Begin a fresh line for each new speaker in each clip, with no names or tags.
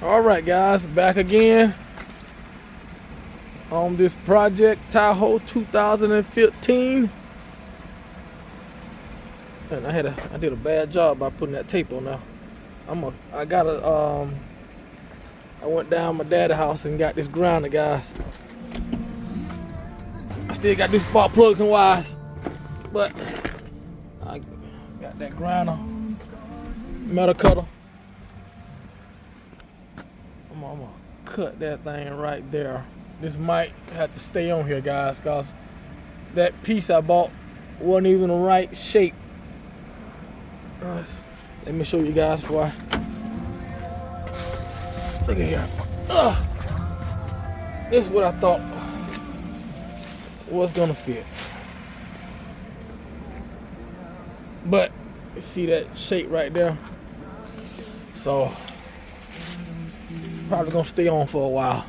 Alright guys, back again on this project Tahoe 2015. And I did a bad job by putting that tape on there. I went down my dad's house and got this grinder, guys. I still got these spark plugs and wires, but I got that grinder, metal cutter. I'm gonna cut that thing right there. This might have to stay on here, guys, cause that piece I bought wasn't even the right shape. Let me show you guys why. Look at here. This is what I thought was gonna fit. But you see that shape right there? So probably gonna stay on for a while.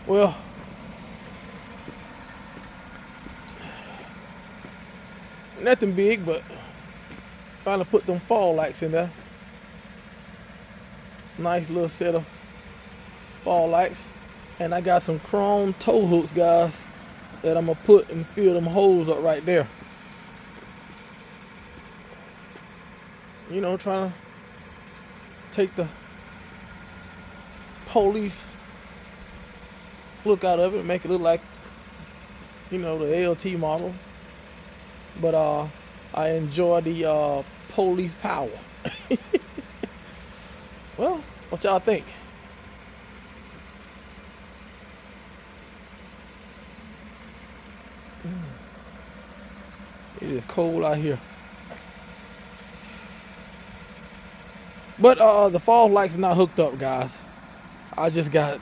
Well, nothing big, but finally put them Foglights in there. Nice little set of Foglights. And I got some chrome tow hooks, guys, that I'm gonna put and fill them holes up right there. You know, trying to take the police look out of it and make it look like, you know, the LT model. But I enjoy the police power. Well, what y'all think? It is cold out here. But the Foglights are not hooked up, guys. I just got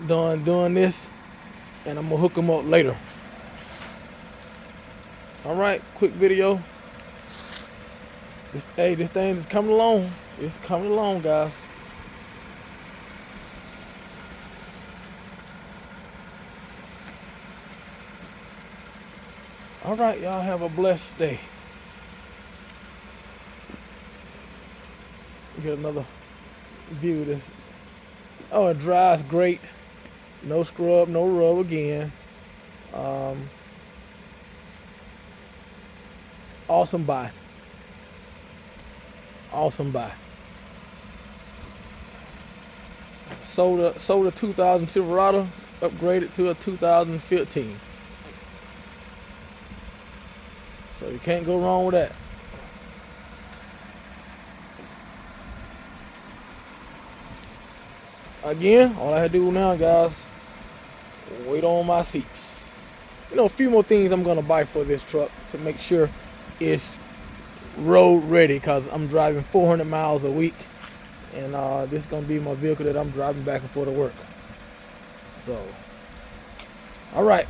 done doing this, and I'm gonna hook them up later. All right, quick video. This thing is coming along. It's coming along, guys. All right, y'all have a blessed day. Get another view of this. Oh, it dries great. No scrub, no rub again. Awesome buy. Awesome buy. Sold a 2000 Silverado, upgraded to a 2015. So you can't go wrong with that. Again, all I have to do now, guys, wait on my seats. You know, a few more things I'm gonna buy for this truck to make sure it's road ready, because I'm driving 400 miles a week, and this is gonna be my vehicle that I'm driving back and forth to work. So, all right.